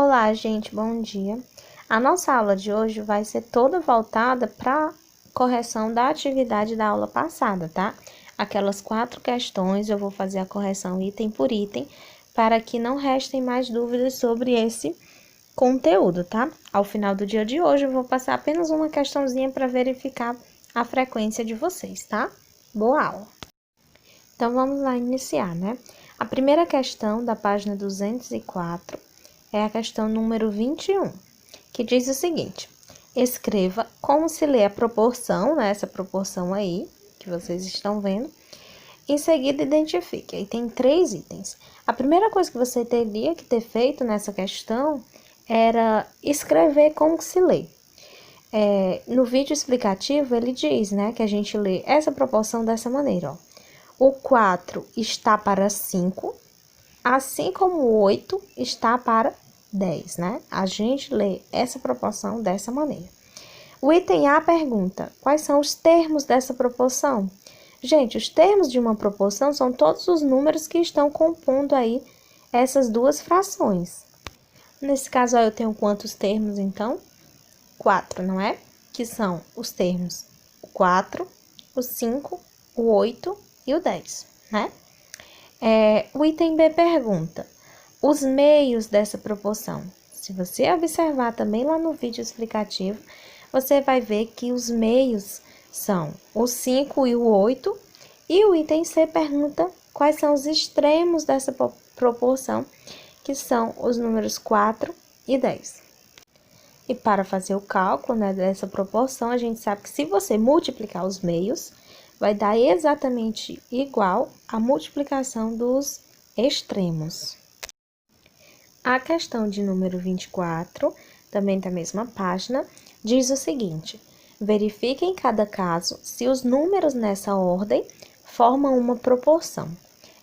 Olá, gente, bom dia. A nossa aula de hoje vai ser toda voltada para correção da atividade da aula passada, tá? Aquelas 4 questões, eu vou fazer a correção item por item, para que não restem mais dúvidas sobre esse conteúdo, tá? Ao final do dia de hoje, eu vou passar apenas uma questãozinha para verificar a frequência de vocês, tá? Boa aula! Então, vamos lá iniciar, né? A primeira questão da página 204 é a questão número 21, que diz o seguinte: escreva como se lê a proporção, né? Essa proporção aí, que vocês estão vendo. Em seguida, identifique. Aí tem 3 itens. A primeira coisa que você teria que ter feito nessa questão era escrever como que se lê. No vídeo explicativo, ele diz, né, que a gente lê essa proporção dessa maneira, ó. O 4 está para 5, assim como o 8 está para 10, né? A gente lê essa proporção dessa maneira. O item A pergunta: quais são os termos dessa proporção? Gente, os termos de uma proporção são todos os números que estão compondo aí essas duas frações. Nesse caso, eu tenho quantos termos, então? 4, não é? Que são os termos o 4, o 5, o 8 e o 10, né? O item B pergunta: os meios dessa proporção. Se você observar também lá no vídeo explicativo, você vai ver que os meios são o 5 e o 8. E o item C pergunta quais são os extremos dessa proporção, que são os números 4 e 10. E para fazer o cálculo, né, dessa proporção, a gente sabe que se você multiplicar os meios, vai dar exatamente igual à multiplicação dos extremos. A questão de número 24, também da mesma página, diz o seguinte: verifique em cada caso se os números nessa ordem formam uma proporção.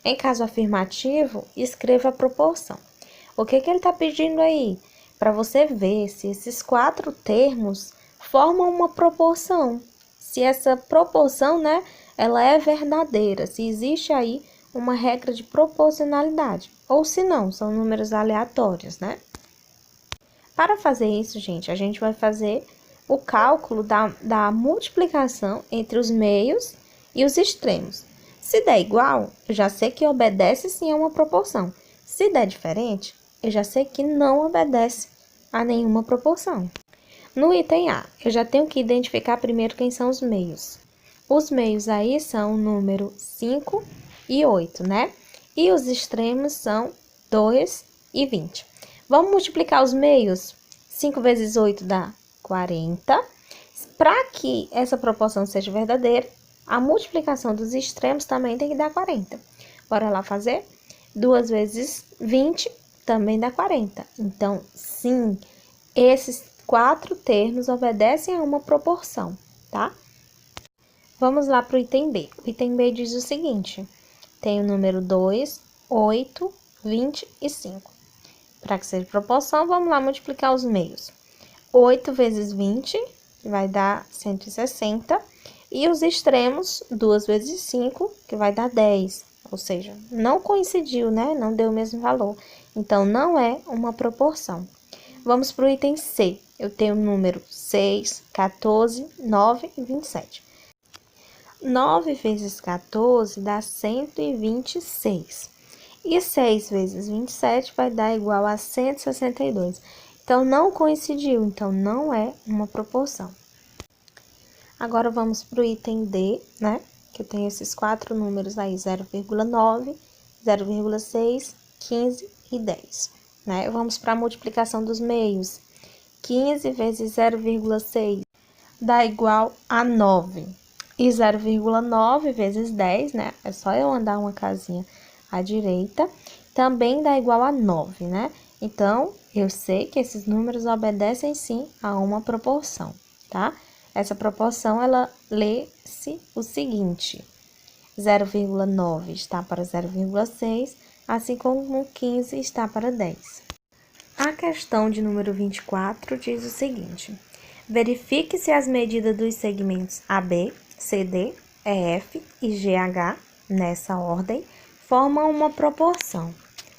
Em caso afirmativo, escreva a proporção. O que ele está pedindo aí? Para você ver se esses 4 termos formam uma proporção. Se essa proporção, né, ela é verdadeira, se existe aí uma regra de proporcionalidade, ou se não, são números aleatórios, né? Para fazer isso, gente, a gente vai fazer o cálculo da multiplicação entre os meios e os extremos. Se der igual, eu já sei que obedece sim a uma proporção. Se der diferente, eu já sei que não obedece a nenhuma proporção. No item A, eu já tenho que identificar primeiro quem são os meios. Os meios aí são o número 5 e 8, né? E os extremos são 2 e 20. Vamos multiplicar os meios? 5 vezes 8 dá 40. Para que essa proporção seja verdadeira, a multiplicação dos extremos também tem que dar 40. Bora lá fazer? 2 vezes 20 também dá 40. Então, sim, esses 4 termos obedecem a uma proporção, tá? Vamos lá para o item B. O item B diz o seguinte: tem o número 2, 8, 20 e 5. Para que seja proporção, vamos lá multiplicar os meios. 8 vezes 20 vai dar 160. E os extremos, 2 vezes 5, que vai dar 10. Ou seja, não coincidiu, né? Não deu o mesmo valor. Então, não é uma proporção. Vamos para o item C. Eu tenho o número 6, 14, 9 e 27. 9 vezes 14 dá 126. E 6 vezes 27 vai dar igual a 162. Então, não coincidiu. Então, não é uma proporção. Agora, vamos para o item D, né? Que eu tenho esses 4 números aí, 0,9, 0,6, 15 e 10. Né? Vamos para a multiplicação dos meios. 15 vezes 0,6 dá igual a 9. E 0,9 vezes 10, né? É só eu andar uma casinha à direita, também dá igual a 9, né? Então, eu sei que esses números obedecem sim a uma proporção, tá? Essa proporção, ela lê-se o seguinte: 0,9 está para 0,6, assim como 15 está para 10. A questão de número 24 diz o seguinte: verifique se as medidas dos segmentos AB, CD, EF e GH, nessa ordem, formam uma proporção.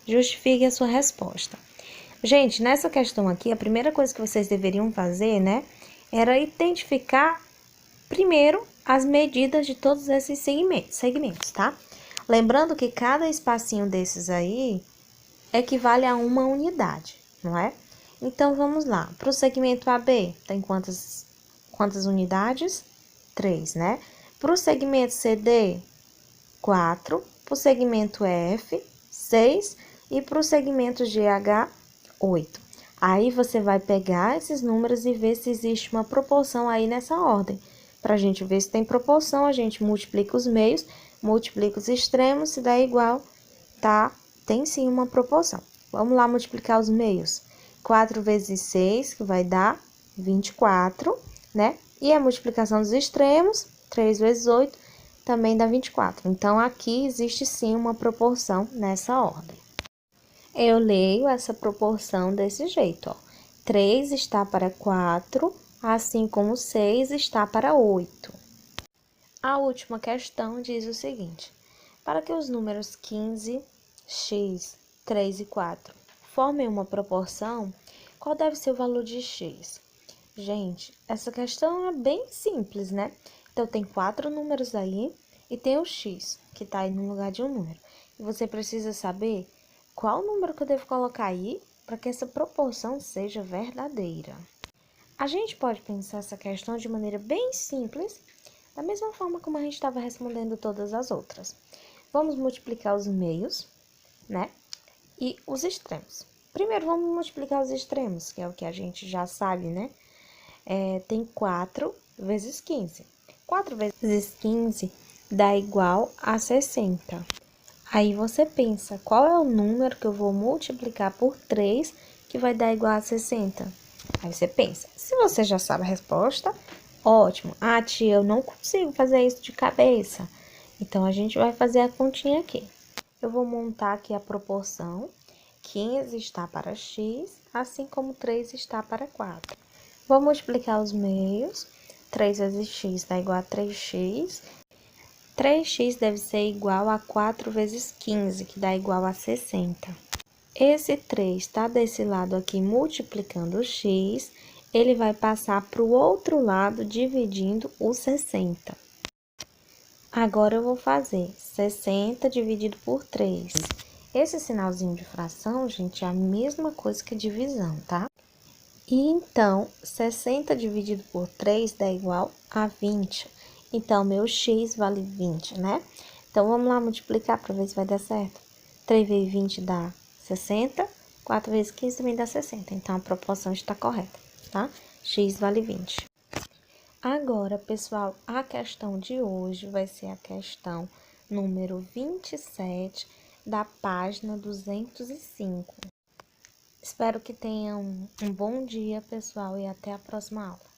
Justifique a sua resposta. Gente, nessa questão aqui, a primeira coisa que vocês deveriam fazer, né, era identificar primeiro as medidas de todos esses segmentos, tá? Lembrando que cada espacinho desses aí equivale a uma unidade, não é? Então, vamos lá. Para o segmento AB, tem quantas unidades? 3, né? Para o segmento CD, 4. Para o segmento F, 6. E para o segmento GH, 8. Aí, você vai pegar esses números e ver se existe uma proporção aí nessa ordem. Para a gente ver se tem proporção, a gente multiplica os meios, multiplica os extremos, se dá igual, tá? Tem sim uma proporção. Vamos lá multiplicar os meios. 4 vezes 6, que vai dar 24, né? E a multiplicação dos extremos, 3 vezes 8, também dá 24. Então, aqui existe sim uma proporção nessa ordem. Eu leio essa proporção desse jeito, ó. 3 está para 4, assim como 6 está para 8. A última questão diz o seguinte: para que os números 15, x, 3 e 4 formem uma proporção, qual deve ser o valor de x? Gente, essa questão é bem simples, né? Então, tem 4 números aí e tem o x, que está aí no lugar de um número. E você precisa saber qual número que eu devo colocar aí para que essa proporção seja verdadeira. A gente pode pensar essa questão de maneira bem simples, da mesma forma como a gente estava respondendo todas as outras. Vamos multiplicar os meios, né? E os extremos. Primeiro, vamos multiplicar os extremos, que é o que a gente já sabe, né? Tem 4 vezes 15. 4 vezes 15 dá igual a 60. Aí você pensa, qual é o número que eu vou multiplicar por 3 que vai dar igual a 60? Aí você pensa, se você já sabe a resposta, ótimo. Ah, tia, eu não consigo fazer isso de cabeça. Então, a gente vai fazer a continha aqui. Eu vou montar aqui a proporção. 15 está para x, assim como 3 está para 4. Vou multiplicar os meios. 3 vezes x dá igual a 3x. 3x deve ser igual a 4 vezes 15, que dá igual a 60. Esse 3 está desse lado aqui multiplicando o x, ele vai passar para o outro lado dividindo o 60. Agora, eu vou fazer 60 dividido por 3. Esse sinalzinho de fração, gente, é a mesma coisa que divisão, tá? E então, 60 dividido por 3 dá igual a 20. Então, meu x vale 20, né? Então, vamos lá multiplicar para ver se vai dar certo. 3 vezes 20 dá 60, 4 vezes 15 também dá 60. Então, a proporção está correta, tá? X vale 20. Agora, pessoal, a questão de hoje vai ser a questão número 27 da página 205. Espero que tenham um bom dia, pessoal, e até a próxima aula.